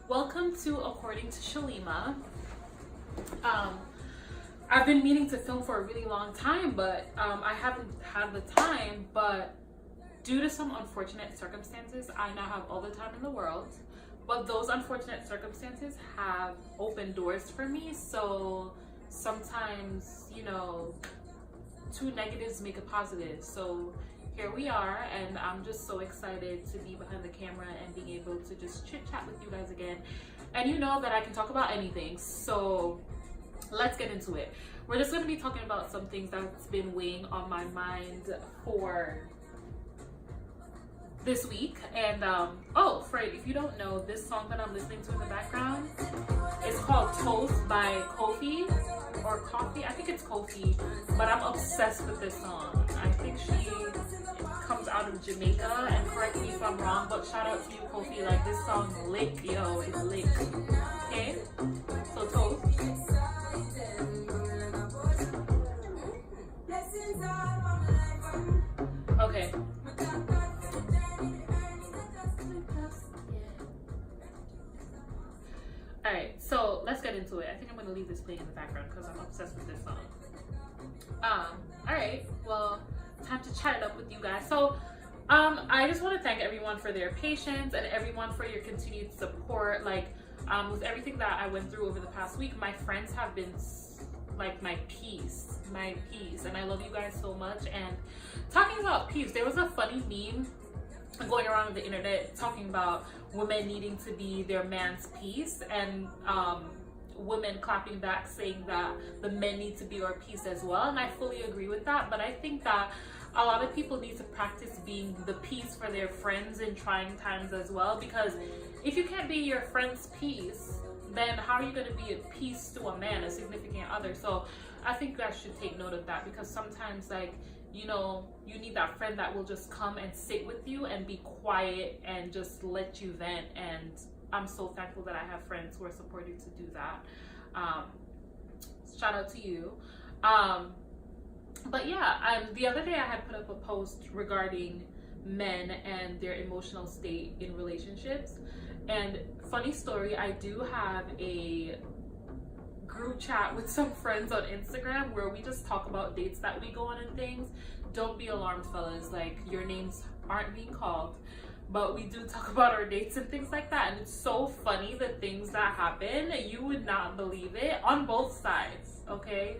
Welcome to According to Shalema. I've been meaning to film for a really long time, but I haven't had the time. But due to some unfortunate circumstances, I now have all the time in the world. But those unfortunate circumstances have opened doors for me. So sometimes, two negatives make a positive. So here we are, and I'm just so excited to be behind the camera and being able to just chit chat with you guys again. And you know that I can talk about anything, so let's get into it. We're just going to be talking about some things that's been weighing on my mind for this week. And if you don't know, this song that I'm listening to in the background is called Toast by Kofi or Coffee. I think it's Kofi, but I'm obsessed with this song. I think she comes out of Jamaica, and correct me if I'm wrong, but shout out to you, Kofi. Like, this song lick, yo, it's lick. Okay, so Toast. Okay. Alright, so let's get into it. I think I'm gonna leave this playing in the background because I'm obsessed with this song. Alright, well, time to chat it up with you guys. So I just want to thank everyone for their patience and everyone for your continued support. Like, with everything that I went through over the past week, my friends have been like my peace, and I love you guys so much. And talking about peace, there was a funny meme going around on the internet talking about women needing to be their man's peace, and women clapping back saying that the men need to be our peace as well. And I fully agree with that, but I think that a lot of people need to practice being the peace for their friends in trying times as well, because if you can't be your friend's peace, then how are you going to be at peace to a man, a significant other? So I think you guys should take note of that, because sometimes, like, you need that friend that will just come and sit with you and be quiet and just let you vent. And I'm so thankful that I have friends who are supportive to do that. Shout out to you. But yeah, the other day I had put up a post regarding men and their emotional state in relationships. And funny story, I do have a group chat with some friends on Instagram where we just talk about dates that we go on and things. Don't be alarmed, fellas, like, your names aren't being called, but we do talk about our dates and things like that. And it's so funny, the things that happen, you would not believe it, on both sides, okay?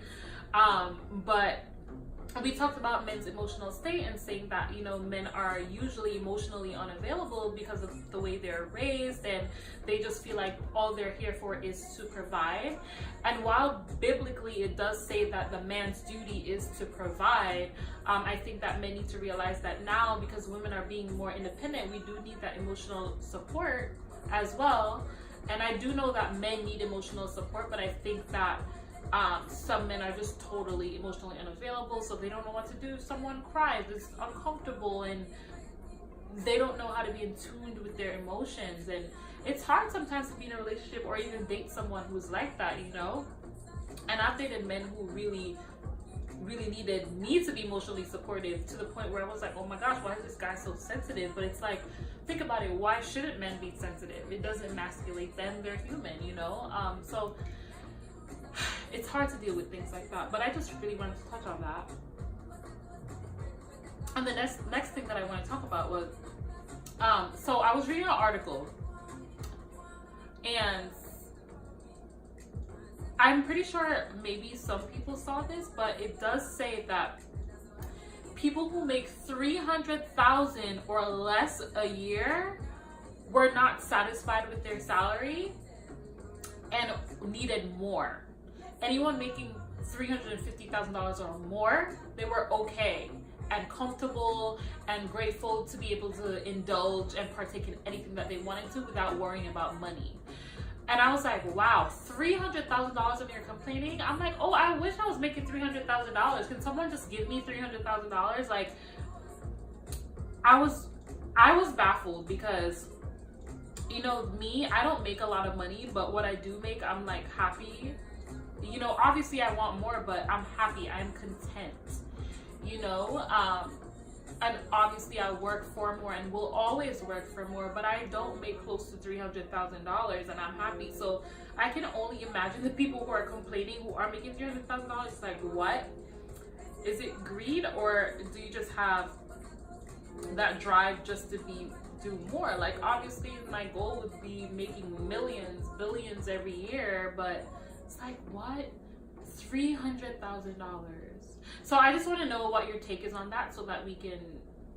But we talked about men's emotional state and saying that, men are usually emotionally unavailable because of the way they're raised, and they just feel like all they're here for is to provide. And while biblically it does say that the man's duty is to provide, I think that men need to realize that now, because women are being more independent, we do need that emotional support as well. And I do know that men need emotional support, but I think that some men are just totally emotionally unavailable, so they don't know what to do. Someone cries, it's uncomfortable, and they don't know how to be in tune with their emotions. And it's hard sometimes to be in a relationship or even date someone who's like that, And I've dated men who really needed me to be emotionally supportive, to the point where I was like, oh my gosh, why is this guy so sensitive? But it's like, think about it, why shouldn't men be sensitive? It doesn't emasculate them, they're human, So it's hard to deal with things like that, but I just really wanted to touch on that. And the next thing that I want to talk about was, so I was reading an article, and I'm pretty sure maybe some people saw this, but it does say that people who make $300,000 or less a year were not satisfied with their salary and needed more. Anyone making $350,000 or more, they were okay and comfortable and grateful to be able to indulge and partake in anything that they wanted to without worrying about money. And I was like, wow, $300,000 and you're complaining? I'm like, oh, I wish I was making $300,000. Can someone just give me $300,000? Like, I was baffled, because me, I don't make a lot of money, but what I do make, I'm like happy. Obviously I want more, but I'm happy, I'm content, and obviously I work for more and will always work for more, but I don't make close to $300,000 and I'm happy. So I can only imagine the people who are complaining who are making $300,000. It's like, what? Is it greed, or do you just have that drive just to do more? Like, obviously my goal would be making millions, billions every year, but it's like, what? $300,000. So I just want to know what your take is on that so that we can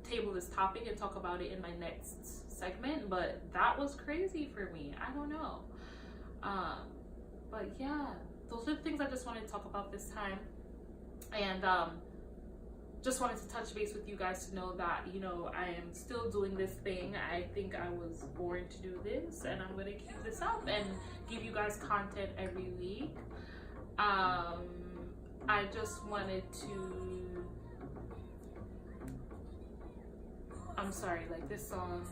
table this topic and talk about it in my next segment. But that was crazy for me. I don't know. But yeah, those are the things I just wanted to talk about this time. And just wanted to touch base with you guys to know that, you know, I am still doing this thing. I think I was born to do this, and I'm going to keep this up and give you guys content every week. I just wanted to, I'm sorry, like this song,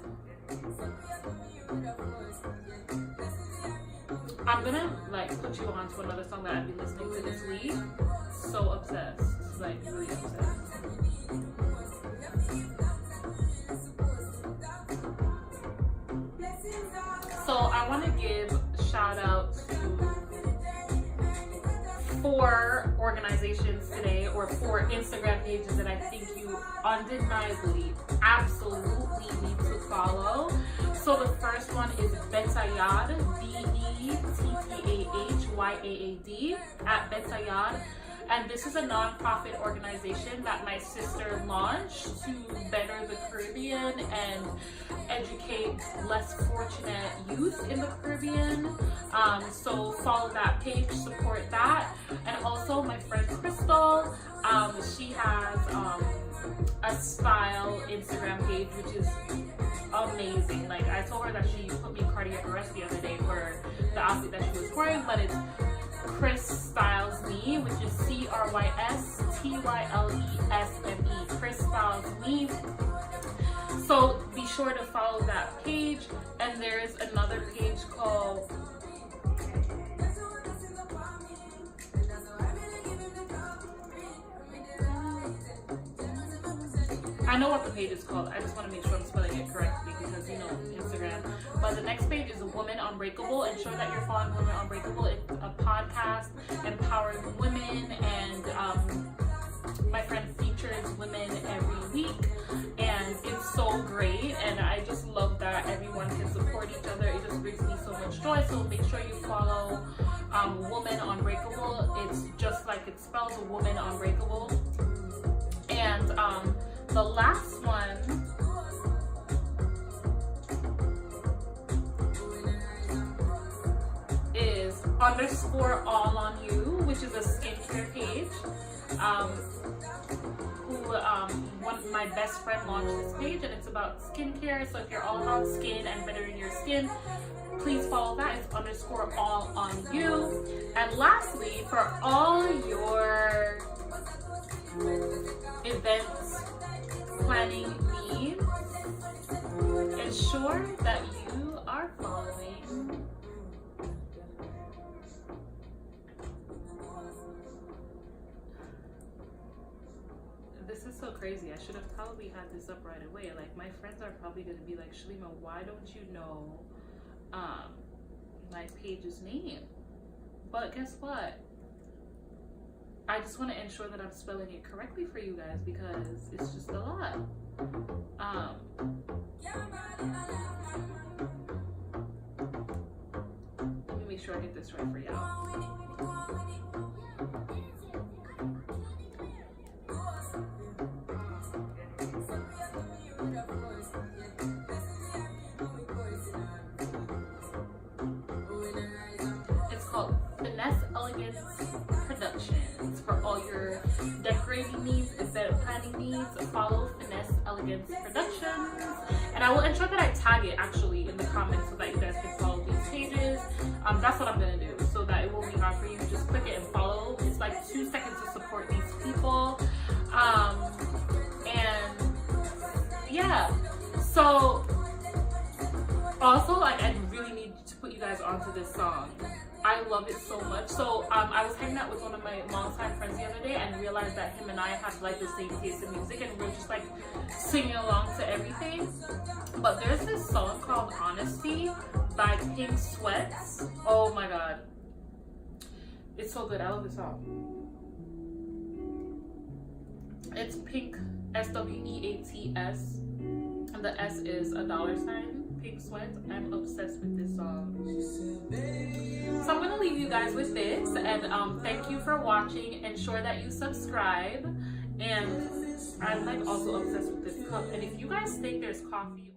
I'm gonna like put you on to another song that I've been listening to this week. So obsessed, like really obsessed. So I want to give shout out to 4 organizations today, or 4 Instagram pages that I think you undeniably, absolutely need to follow. So the first one is Betayad, BETTAHYAAD, at Betayad. And this is a non-profit organization that my sister launched to better the Caribbean and educate less fortunate youth in the Caribbean. So follow that page, support that. And also my friend Crystal, she has a style Instagram page, which is amazing. Like, I told her that she put me in cardiac arrest the other day for the outfit that she was wearing, but it's Chris Styles Me, which is ChrysStylesme, Chris Styles Me. So be sure to follow that page. And there's another page called I know what the page is called. I just want to make sure I'm spelling it correctly because, you know, Instagram. But the next page is Woman Unbreakable. Ensure that you're following Woman Unbreakable. It's a podcast empowering women, and my friend features women every week, and it's so great. And I just love that everyone can support each other. It just brings me so much joy. So make sure you follow Woman Unbreakable. It's just like it spells, Woman Unbreakable. And the last one is _ all on you, which is a skincare page. My best friend launched this page, and it's about skincare. So if you're all about skin and bettering your skin, please follow that. It's _ all on you. And lastly, for all your events planning needs, ensure that you are following this is so crazy. I should have probably had this up right away. Like, my friends are probably going to be like, Shalema, why don't you know my page's name? But guess what? I just want to ensure that I'm spelling it correctly for you guys because it's just a lot. Let me make sure I get this right for y'all. It's called Finesse Elegance Productions. For all your decorating needs, instead of planning needs, follow Finesse Elegance Productions. And I will ensure that I tag it actually in the comments so that you guys can follow these pages. That's what I'm gonna do so that it won't be hard for you. Just click it and follow. It's like 2 seconds to support these people. And yeah, so also, like, I really need to put you guys onto this song. I love it so much. So I was hanging out with one of my longtime friends the other day and realized that him and I have like the same taste in music, and we're just like singing along to everything. But there's this song called Honesty by Pink Sweats. Oh my god, it's so good. I love this song. It's Pink, SWEATS, and the S is a $. Pink Sweats. I'm obsessed with this song. So I'm gonna leave you guys with this, and thank you for watching. Ensure that you subscribe, and I'm like also obsessed with this cup. And if you guys think there's coffee